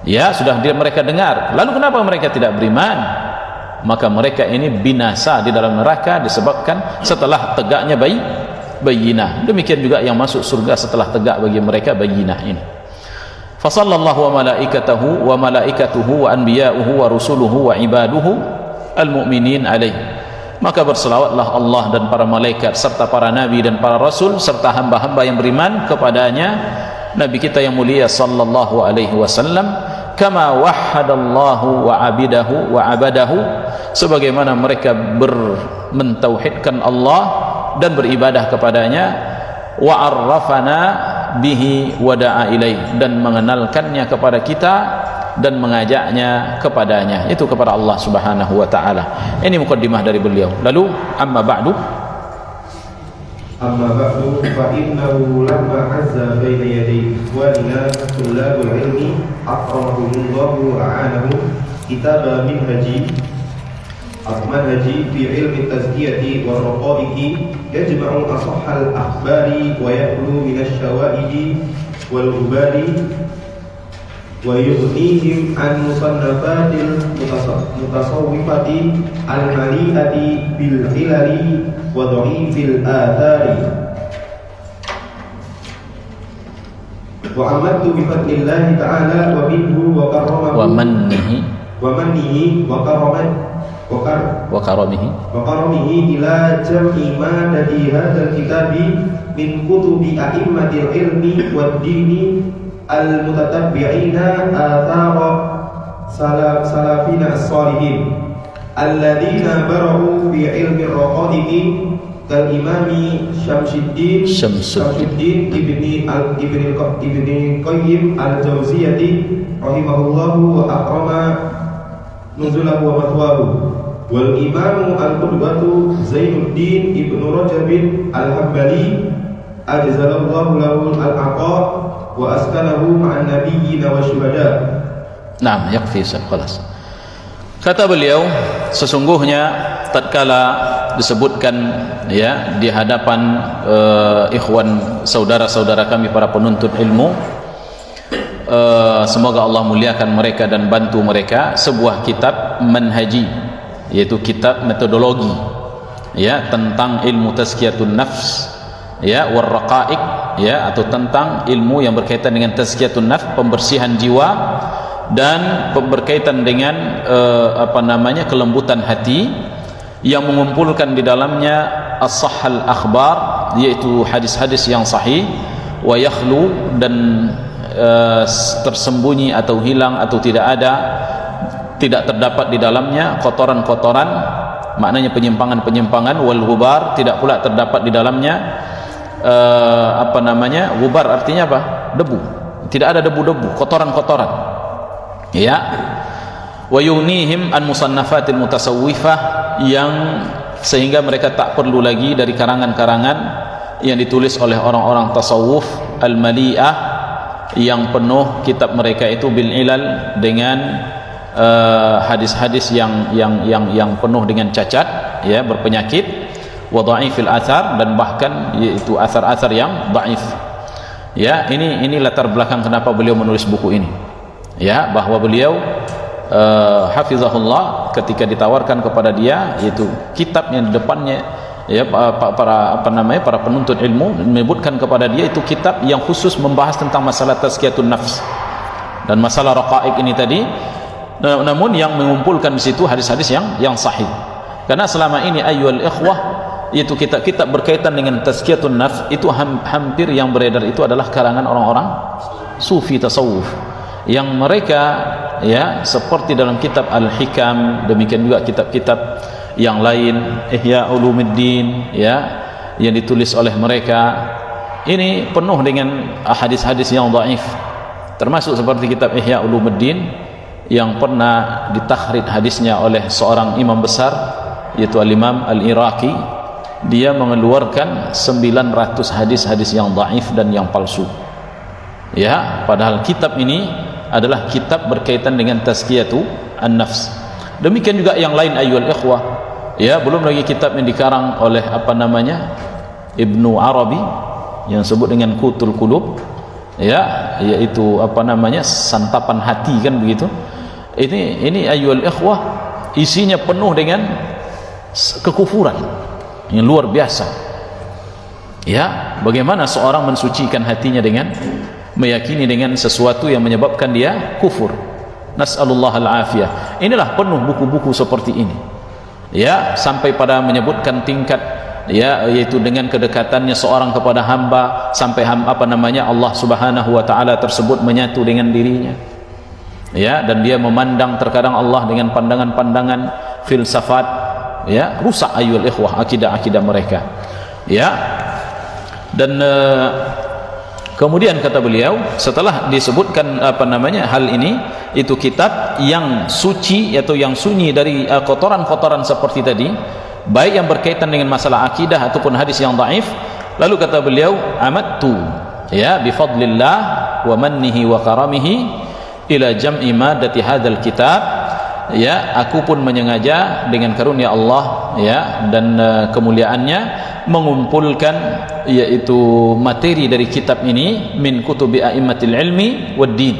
ya, sudah mereka dengar. Lalu kenapa mereka tidak beriman? Maka mereka ini binasa di dalam neraka disebabkan setelah tegaknya bayyinah. Demikian juga yang masuk surga setelah tegak bagi mereka bayyinah ini. Fa sallallahu wa malaikatuhu wa anbiya'uhu wa rusuluhu wa ibaduhu al-mu'minin alaihi, maka berselawatlah Allah dan para malaikat serta para nabi dan para rasul serta hamba-hamba yang beriman kepadanya, Nabi kita yang mulia sallallahu alaihi wasallam, kama wahhadallahu wa abadahu, sebagaimana mereka mentauhidkan Allah dan beribadah kepadanya, wa arrafana bihi wa da'a ilaih, dan mengenalkannya kepada kita dan mengajaknya kepadanya, itu kepada Allah Subhanahu wa taala. Ini mukaddimah dari beliau. Lalu amma ba'du fa innahu lamma azza baina yaday ikhwanina tullabul ilmi akramahumullahu wa a'anahu kitab manhaji fi ilmi tazkiyati wa raqaiqi yajma'u asahhal akhbari wa yahlu min asy-syawa'idi wal ubari wa yughnihim an musannafatil mutasawwifati al-mali'ati bil ilali wa dha'ifil athari wa amadtu bi fadlillahi ta'ala wa minhu wa karramahu wa mannihi wa karamihi ila jam'i ma dadi hadzal kitabi min kutubi a'immatil ilmi wad dini al mutatabbi'ina athara salafina as-salihin alladhina bara'u fi ilmi ar-raqaiqi kal imami Syamsuddin ibni Qayyim al-Jauziyati rahimahullahu wa akrama nuzulahu wa mathwahu, wal imamu al-qudwatu Zainuddin ibnu Rajab al-Hambali ajzalallahu lahu al-aqa wa askanahu ma'an nabiyyin wa syuhada. Naam, yakfi, khalas. Kata beliau, sesungguhnya tatkala disebutkan, ya, di hadapan ikhwan saudara-saudara kami para penuntut ilmu, semoga Allah muliakan mereka dan bantu mereka, sebuah kitab manhaji, yaitu kitab metodologi, ya, tentang ilmu tazkiyatun nafs, ya, war raqaiq, ya, atau tentang ilmu yang berkaitan dengan tazkiyatun nafs, pembersihan jiwa, dan berkaitan dengan kelembutan hati, yang mengumpulkan di dalamnya as-sahhal akhbar, yaitu hadis-hadis yang sahih, wa yakhlu, dan tersembunyi atau hilang atau tidak terdapat di dalamnya kotoran-kotoran, maknanya penyimpangan-penyimpangan. Wal ghubar, tidak pula terdapat di dalamnya ghubar artinya apa? Debu. Tidak ada debu-debu, kotoran-kotoran. Ya. Wa yunihim an musannafatil mutasawwifah, yang sehingga mereka tak perlu lagi dari karangan-karangan yang ditulis oleh orang-orang tasawuf al-mali'ah, yang penuh kitab mereka itu bil ilal, dengan hadis-hadis yang penuh dengan cacat, ya, berpenyakit, wa dhaifil athar, dan bahkan yaitu athar-athar yang dhaif. Ya, ini latar belakang kenapa beliau menulis buku ini. Ya, bahwa beliau hafizahullah ketika ditawarkan kepada dia yaitu kitab yang di depannya, ya, para penuntut ilmu menyebutkan kepada dia itu kitab yang khusus membahas tentang masalah tazkiyatun nafs dan masalah raqaiq ini tadi, namun yang mengumpulkan di situ hadis-hadis yang sahih. Karena selama ini ayyuhal ikhwah, itu kitab-kitab berkaitan dengan tazkiyatun nafs itu hampir yang beredar itu adalah karangan orang-orang sufi tasawuf, yang mereka, ya, seperti dalam kitab Al-Hikam, demikian juga kitab-kitab yang lain, Ihya Ulumuddin, ya, yang ditulis oleh mereka, ini penuh dengan hadis-hadis yang dhaif, termasuk seperti kitab Ihya Ulumuddin yang pernah ditakhrij hadisnya oleh seorang imam besar, yaitu Al-Imam Al-Iraqi. Dia mengeluarkan 900 hadis-hadis yang dhaif dan yang palsu. Ya, padahal kitab ini adalah kitab berkaitan dengan tazkiyatu an-nafs. Demikian juga yang lain ayyuhal ikhwah. Ya, belum lagi kitab yang dikarang oleh Ibnu Arabi yang disebut dengan Qutul Qulub, ya, yaitu santapan hati, kan begitu. Ini ayyuhal ikhwah, isinya penuh dengan kekufuran yang luar biasa. Ya, bagaimana seorang mensucikan hatinya dengan meyakini dengan sesuatu yang menyebabkan dia kufur. Nas'alullah al-afiyah. Inilah penuh buku-buku seperti ini. Ya, sampai pada menyebutkan tingkat, ya, yaitu dengan kedekatannya seorang kepada hamba, sampai Allah Subhanahu wa taala tersebut menyatu dengan dirinya. Ya, dan dia memandang terkadang Allah dengan pandangan-pandangan filsafat, ya, rusak ayyuhal ikhwah akidah-akidah mereka. Ya. Dan kemudian kata beliau, setelah disebutkan hal ini, itu kitab yang suci atau yang sunyi dari kotoran-kotoran seperti tadi, baik yang berkaitan dengan masalah akidah ataupun hadis yang dhaif. Lalu kata beliau, amattu, ya, bifadlillah wa mannihi wa karamihi ila jam'i madati hadzal kitab. Ya, aku pun menyengaja dengan karunia Allah, ya, dan kemuliaannya mengumpulkan yaitu materi dari kitab ini min kutubi a'immatil ilmi wad din,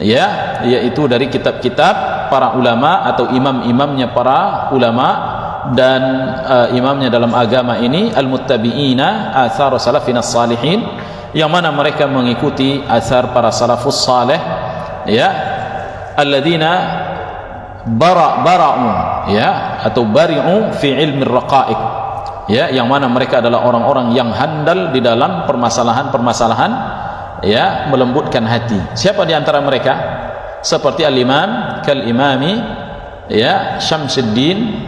ya, yaitu dari kitab-kitab para ulama atau imam-imamnya para ulama dan imamnya dalam agama ini, al-muttabi'ina athar salafina salihin, yang mana mereka mengikuti asar para salafus salih, ya, alladzina bara'u, ya, atau bari'u fi ilmi raqaiq, ya, yang mana mereka adalah orang-orang yang handal di dalam permasalahan-permasalahan, ya, melembutkan hati. Siapa di antara mereka? Seperti al-imam kal-imami, ya, Syamsuddin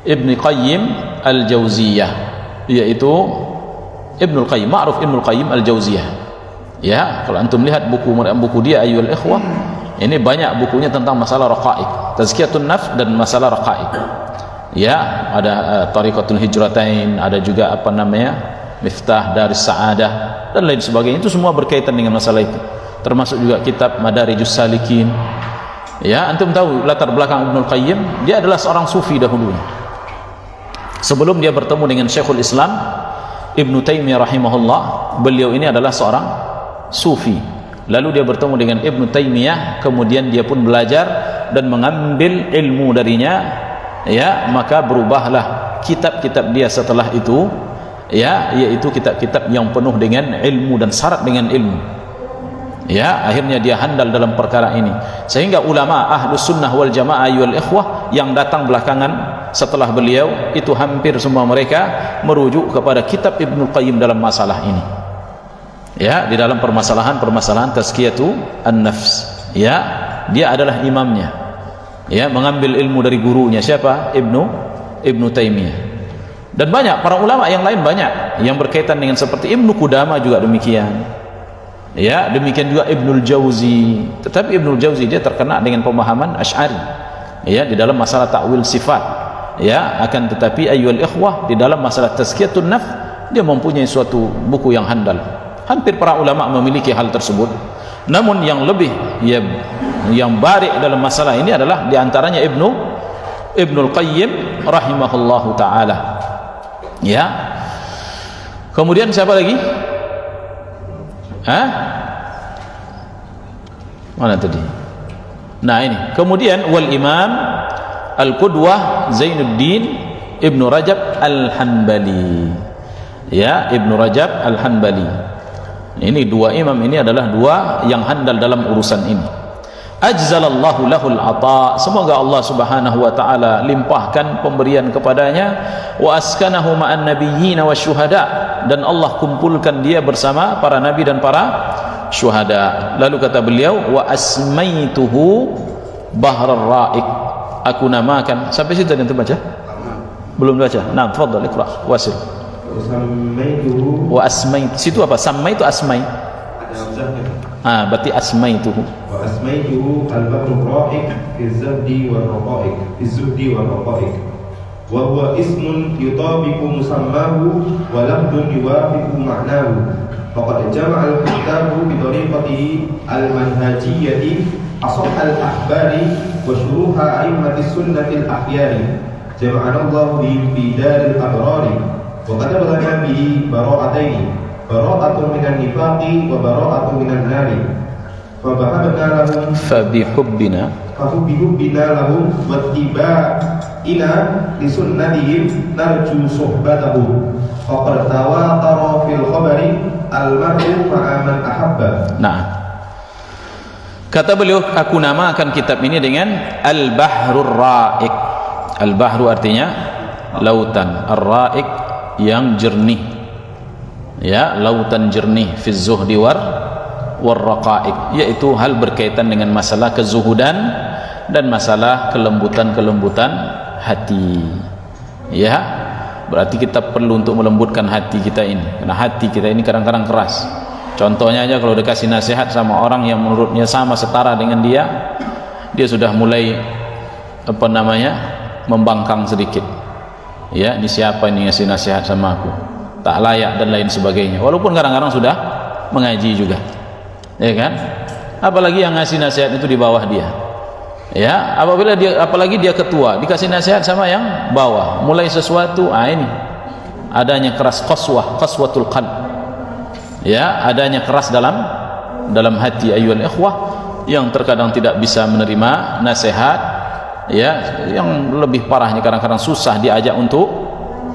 Ibnu Qayyim al-Jauziyah, yaitu Ibnu Qayyim, ma'ruf Ibnu Qayyim al-Jauziyah. Ya, kalau antum lihat buku dia ayyuhal ikhwah, ini banyak bukunya tentang masalah raqaiq, tazkiyatun nafs dan masalah raqaiq. Ya, ada Tariqatul Hijratain, ada juga Miftah Daris Sa'adah dan lain sebagainya. Itu semua berkaitan dengan masalah itu. Termasuk juga kitab Madarijus Salikin. Ya, antum tahu latar belakang Ibnu Qayyim, dia adalah seorang sufi dahulunya. Sebelum dia bertemu dengan Syekhul Islam Ibnu Taimiyah rahimahullah, beliau ini adalah seorang sufi. Lalu dia bertemu dengan Ibnu Taimiyah, kemudian dia pun belajar dan mengambil ilmu darinya, ya, maka berubahlah kitab-kitab dia setelah itu, ya, yaitu kitab-kitab yang penuh dengan ilmu dan syarat dengan ilmu. Ya, akhirnya dia handal dalam perkara ini, sehingga ulama ahlus sunnah wal jamaah wal ikhwah yang datang belakangan setelah beliau itu hampir semua mereka merujuk kepada kitab Ibnu Qayyim dalam masalah ini. Ya, di dalam permasalahan tazkiyatu an-nafs. Ya, dia adalah imamnya. Ya, mengambil ilmu dari gurunya siapa? Ibnu Taimiyah. Dan banyak para ulama yang lain banyak yang berkaitan dengan seperti Ibnu Qudamah juga demikian. Ya, demikian juga Ibnul Jauzi. Tetapi Ibnul Jauzi dia terkena dengan pemahaman Asy'ari. Ya, di dalam masalah ta'wil sifat. Ya, akan tetapi ayyuhal ikhwah, di dalam masalah tazkiyatun nafs dia mempunyai suatu buku yang handal. Hampir para ulama memiliki hal tersebut. Namun yang lebih yang barik dalam masalah ini adalah diantaranya Ibnul Qayyim rahimahullahu ta'ala. Ya, kemudian siapa lagi? Mana tadi? Nah ini, kemudian wal imam al-qudwah Zainuddin Ibnu Rajab al-Hanbali. Ya, Ibnu Rajab al-Hanbali. Ini dua imam ini adalah dua yang handal dalam urusan ini. Ajzalallahu lahul ata, semoga Allah Subhanahu wa taala limpahkan pemberian kepadanya, wa askanahu ma'an nabiyyin wasyuhada, dan Allah kumpulkan dia bersama para nabi dan para syuhada. Lalu kata beliau, wa asmaituhu bahrar ra'iq, aku namakan. Sampai situ yang baca? Belum baca. Nah, tafadhal iqra wasil. Wa asmait, situ apa? Samai itu asmai. Berarti asmaituhu. Wa asmaituhu al-bahrur ra'iq fi az-zabdi wal raqa'iq, fi az-zubdi wal raqa'iq. Wa huwa ismun yutabiqu musammahu wa lafdun yuwafiqu ma'nahu. Faqad jama'a al-kitabu bi tariqatihi al-manhajiyyati asah al-akhbari wa syuruha a'immatis sunnatil akhyari. Jama'ana Allah fi daril abrari. Wa kataba lana bihi bara'ataini, bara'atun minan nifaqi wa bara'atun minan nari. Fabahabna lahum fabihubbina lahum wattiba'ina li sunnatihim narju suhbatahu. Faqad tawatara fil khabari al-mar'u ma'a man ahabba. Nah, kata beliau, aku namakan kitab ini dengan Al-Bahrur Ra'iq. Al-Bahru artinya lautan, Ar-Ra'iq yang jernih. Ya, lautan jernih fi zuhdi war raqa'iq, yaitu hal berkaitan dengan masalah kezuhudan dan masalah kelembutan hati. Ya, berarti kita perlu untuk melembutkan hati kita ini, karena hati kita ini kadang-kadang keras. Contohnya aja kalau dikasih nasihat sama orang yang menurutnya sama setara dengan dia sudah mulai membangkang sedikit. Ya, ini siapa ini ngasih nasihat sama aku, tak layak dan lain sebagainya, walaupun kadang-kadang sudah mengaji juga, ya kan? Apalagi yang ngasih nasihat itu di bawah dia. Ya, apalagi dia ketua, dikasih nasihat sama yang bawah, mulai sesuatu, ini adanya keras, qaswatul qalb. Ya, adanya keras dalam hati ayyuhal ikhwah, yang terkadang tidak bisa menerima nasihat. Ya, yang lebih parahnya kadang-kadang susah diajak untuk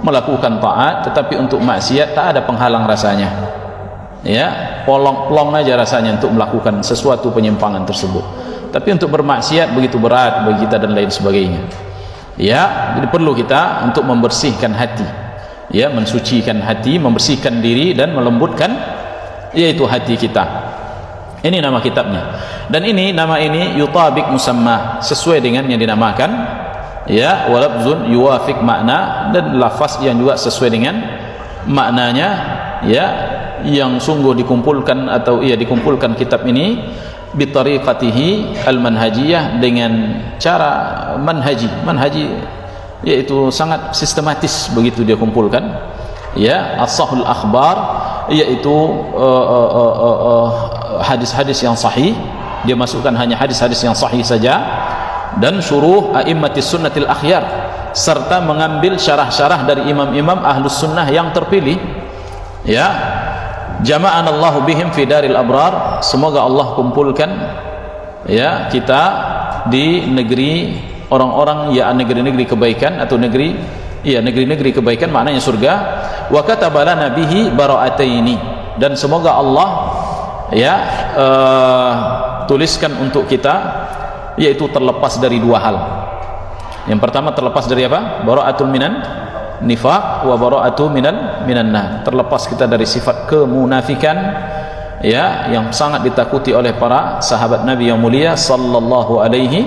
melakukan taat, tetapi untuk maksiat tak ada penghalang rasanya. Ya, plong aja rasanya untuk melakukan sesuatu penyimpangan tersebut. Tapi untuk bermaksiat begitu berat bagi kita dan lain sebagainya. Ya, jadi perlu kita untuk membersihkan hati. Ya, mensucikan hati, membersihkan diri dan melembutkan yaitu hati kita. Ini nama kitabnya. Dan ini nama ini yutabik musamma, sesuai dengan yang dinamakan. Ya, walabzun yuwafiq makna, dan lafaz yang juga sesuai dengan maknanya. Ya, yang sungguh dikumpulkan dikumpulkan kitab ini bitariqatihi al-manhajiyah, dengan cara manhaji yaitu sangat sistematis, begitu dia kumpulkan. Ya, as-sahul akhbar, yaitu hadis-hadis yang sahih, dia masukkan hanya hadis-hadis yang sahih saja, dan syuruh a'immatis sunnatil akhyar, serta mengambil syarah-syarah dari imam-imam ahlus sunnah yang terpilih. Ya, jama'anallahu bihim fi daril abrar, semoga Allah kumpulkan ya kita di negeri orang-orang, ya negeri-negeri kebaikan, atau negeri-negeri kebaikan, maknanya surga. Wa kataba lana bihi bara'ataini, dan semoga Allah tuliskan untuk kita, yaitu terlepas dari dua hal. Yang pertama, terlepas dari apa? Bara'atul minan nifaq wa bara'atu minan nar, terlepas kita dari sifat kemunafikan ya, yang sangat ditakuti oleh para sahabat Nabi yang mulia sallallahu alaihi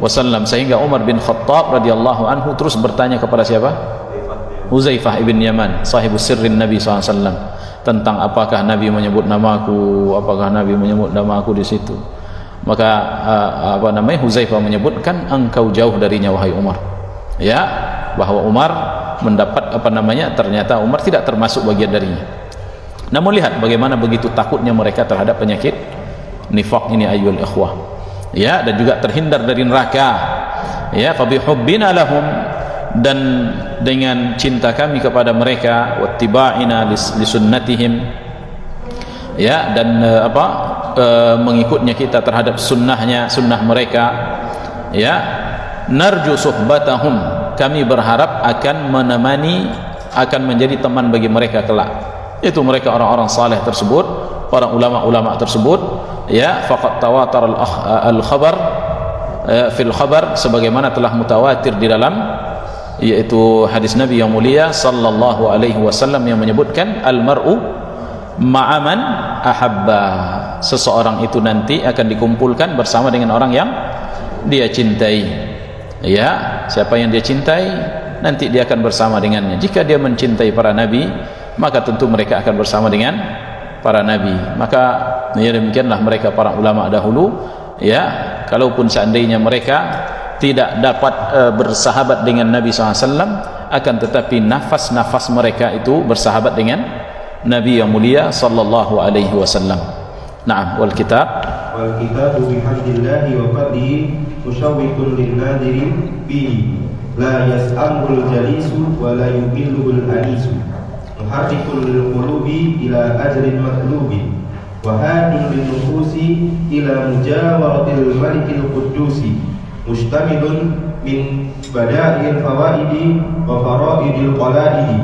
wasallam, sehingga Umar bin Khattab radhiyallahu anhu terus bertanya kepada siapa? Huzaifah ibn Yaman, sahibus sirrin Nabi SAW, tentang apakah Nabi menyebut namaku, apakah Nabi menyebut namaku di situ. Maka Huzaifah menyebutkan, engkau jauh darinya wahai Umar, ya, bahwa Umar mendapat ternyata Umar tidak termasuk bagian darinya. Namun lihat bagaimana begitu takutnya mereka terhadap penyakit nifaq ini ayyul ikhwah, ya, dan juga terhindar dari neraka, ya. Fa bihubbina lahum, dan dengan cinta kami kepada mereka, wattiba'ina li sunnatihim, ya, dan mengikutnya kita terhadap sunnah mereka, ya, narju suhbatahum, kami berharap akan akan menjadi teman bagi mereka kelak, itu mereka orang-orang saleh tersebut, para ulama-ulama tersebut, ya. Faqad tawatar al-khabar fil khabar, sebagaimana telah mutawatir di dalam, yaitu hadis Nabi yang mulia sallallahu alaihi wasallam yang menyebutkan al-mar'u ma'aman ahabba, seseorang itu nanti akan dikumpulkan bersama dengan orang yang dia cintai, ya. Siapa yang dia cintai nanti dia akan bersama dengannya. Jika dia mencintai para nabi, maka tentu mereka akan bersama dengan para nabi. Maka ya, demikianlah mereka para ulama dahulu, ya. Kalaupun seandainya mereka tidak dapat bersahabat dengan Nabi SAW, akan tetapi nafas-nafas mereka itu bersahabat dengan Nabi yang mulia sallallahu alaihi wasallam. Naam, wal kitab bihamdillahi wa fadlihi musyawwiqun lin-nadirin bihi la yas'amul jalisu wa la yuqilluhul anisu muharrikun lil qulubi ila ajrin matlubi wa hadun lin nufusi ila mujawaratil malikil quddusi mustamilun min bada'il fawaidi wa faraidil qalaidi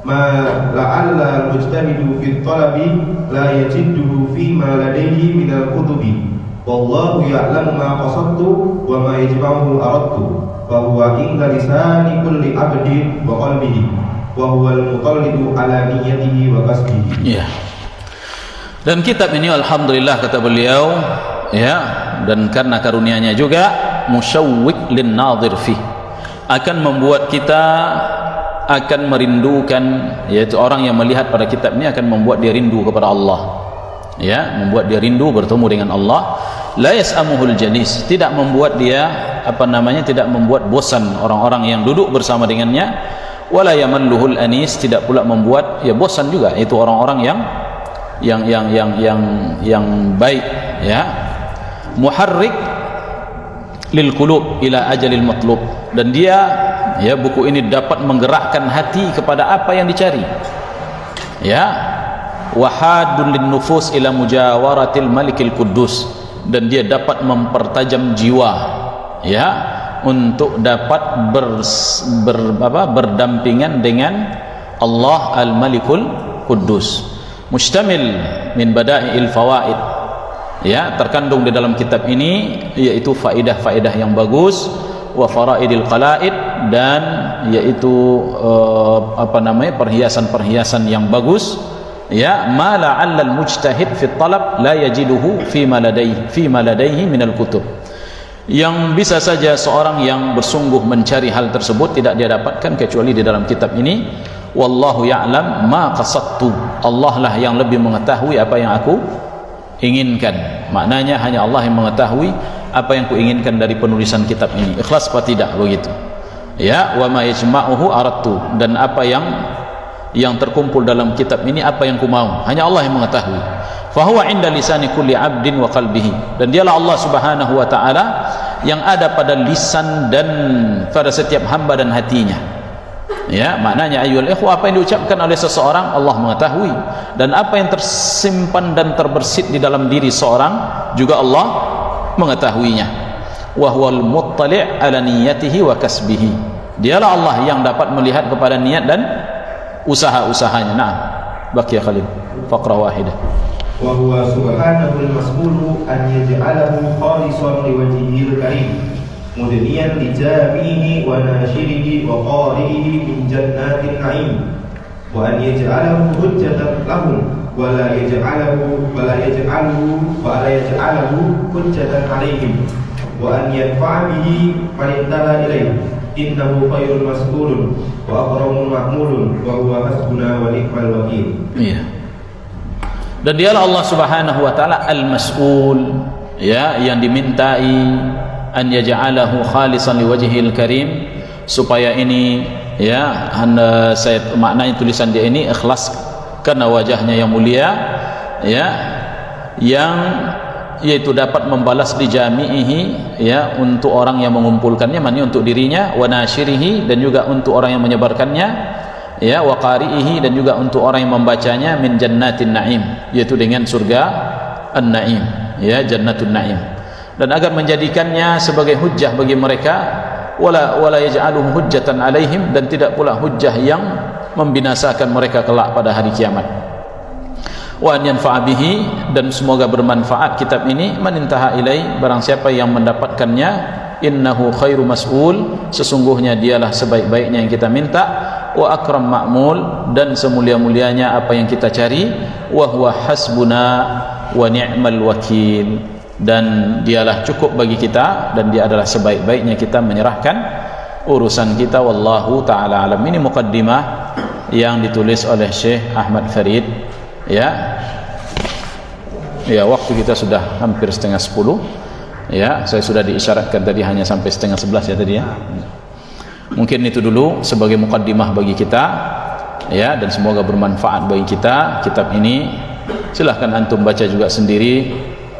ma la'alla al-mujtahidu fi talabi la yajiduhu fi ma ladayhi min al-kutubi wallahu ya'lamu ma qasadtu wa ma yajma'uhu aradtu wa huwa inda lisani kulli abdin wa qalbihi wa huwa al-mutallidu ala niyyatihi wa qasdihi. Ya. Dan kitab ini alhamdulillah kata beliau, ya, dan karena karunia-Nya juga musyawwiq lin nadhir fi, akan membuat kita akan merindukan, yaitu orang yang melihat pada kitab ini akan membuat dia rindu kepada Allah, ya, membuat dia rindu bertemu dengan Allah. La yas'amuhul jalis, tidak membuat dia tidak membuat bosan orang-orang yang duduk bersama dengannya. Wala yamalluhul anis, tidak pula membuat ya bosan juga, itu orang-orang yang baik, ya. Muharrik lil qulub ila ajalil matlub, dan dia, ya, buku ini dapat menggerakkan hati kepada apa yang dicari, ya. Wahadun lin nufus ila mujawaratil malikil quddus, dan dia dapat mempertajam jiwa, ya, untuk dapat berdampingan dengan Allah al-Malikul Quddus. Mustamil min bada'iil fawaid, ya, terkandung di dalam kitab ini yaitu faedah-faedah yang bagus, wa faraidil qalaid, dan yaitu perhiasan-perhiasan yang bagus, ya. Ma la'alla al-mujtahid fi talab la yajiduhu fi ma ladaihi min al-kutub, yang bisa saja seorang yang bersungguh mencari hal tersebut tidak dia dapatkan kecuali di dalam kitab ini. Wallahu ya'lam ma qasadtu, Allah lah yang lebih mengetahui apa yang aku inginkan. Maknanya hanya Allah yang mengetahui apa yang kuinginkan dari penulisan kitab ini, ikhlas apa tidak, begitu, ya. Wa ma yajma'uhu aradtu, dan apa yang terkumpul dalam kitab ini apa yang ku mau, hanya Allah yang mengetahui. Fa huwa inda lisani kulli 'abdin wa qalbihi, dan dialah Allah Subhanahu wa taala yang ada pada lisan dan pada setiap hamba dan hatinya, ya. Maknanya ayyul ikhwah, apa yang diucapkan oleh seseorang Allah mengetahui, dan apa yang tersimpan dan terbersit di dalam diri seorang juga Allah mengetahuinya. Wa huwal muttali' ala niyyatihi wa kasbihi, dialah Allah yang dapat melihat kepada niat dan usaha-usahanya. Nah, baqiya Khalil faqrah wahidah. Wa huwa subhanahul mas'ulu an yaj'alahu khalisan liwajhihil karim mudniyan li jami'ihi wa nashirihi wa qari'ihi min jannatin na'im wa an yaj'alahu hujjatan lahum ولا يجعله حجة عليهم وأن ينفع به من انتهى إليه إنه خير مسؤول وأكرم مأمول وهو حسبنا ونعم الوكيل. Iya. Dan dialah Allah Subhanahu wa taala al-mas'ul, ya, yang dimintai an yaj'alahu khalisan liwajhil karim, supaya ini, ya, saya maknanya tulisan dia ini ikhlas karena wajahnya yang mulia, ya, yang yaitu dapat membalas di jami'ihi, ya, untuk orang yang mengumpulkannya, maknanya untuk dirinya, wa nasyirihi, dan juga untuk orang yang menyebarkannya, ya, wa qari'ihi, dan juga untuk orang yang membacanya, min jannatin na'im, yaitu dengan surga an-na'im, ya, jannatun na'im, dan agar menjadikannya sebagai hujjah bagi mereka, wala yaj'aluhu hujjatan alaihim, dan tidak pula hujjah yang membinasakan mereka kelak pada hari kiamat. Wa an yanfa'a bihi, dan semoga bermanfaat kitab ini, man intaha ilai, barang siapa yang mendapatkannya, innahu khairu mas'ul, sesungguhnya dialah sebaik-baiknya yang kita minta, wa akram ma'mul, dan semulia-mulianya apa yang kita cari, wa huwa hasbuna wa ni'mal wakil, dan dialah cukup bagi kita, dan dia adalah sebaik-baiknya kita menyerahkan urusan kita. Wallahu ta'ala alam. Ini muqaddimah yang ditulis oleh Syekh Ahmad Farid, ya. Ya, waktu kita sudah hampir 9:30, ya. Saya sudah diisyaratkan tadi hanya sampai 10:30 ya tadi, ya. Mungkin itu dulu sebagai muqaddimah bagi kita, ya, dan semoga bermanfaat bagi kita kitab ini. Silahkan antum baca juga sendiri,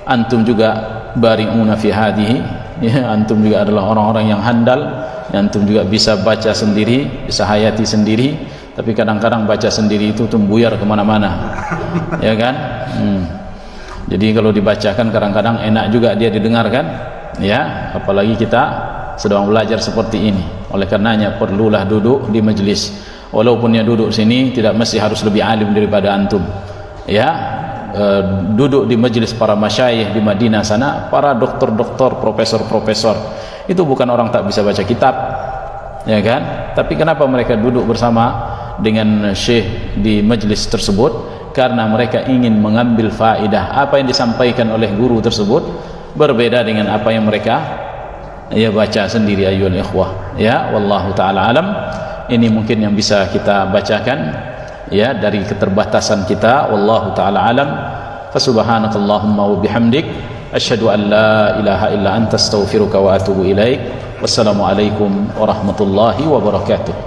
antum juga bari'una fi hadhihi, ya, antum juga adalah orang-orang yang handal, antum juga bisa baca sendiri, bisa hayati sendiri. Tapi kadang-kadang baca sendiri itu buyar kemana-mana, ya kan? Jadi kalau dibacakan kadang-kadang enak juga dia didengarkan, ya, apalagi kita sedang belajar seperti ini. Oleh karenanya perlulah duduk di majlis, walaupun yang duduk sini tidak mesti harus lebih alim daripada antum, ya. Duduk di majlis para masyayikh di Madinah sana, para doktor-doktor, profesor-profesor, itu bukan orang tak bisa baca kitab, ya kan? Tapi kenapa mereka duduk bersama dengan syekh di majlis tersebut? Karena mereka ingin mengambil faedah. Apa yang disampaikan oleh guru tersebut berbeda dengan apa yang mereka, ya, baca sendiri, ayyuhal ikhwah, ya. Wallahu ta'ala alam. Ini mungkin yang bisa kita bacakan, ya, dari keterbatasan kita. Wallahu ta'ala alam. Fasubhanakallahumma wa bihamdik, asyhadu an la ilaha illa anta astaghfiruka wa atubu ilaik. Wassalamualaikum warahmatullahi wabarakatuh.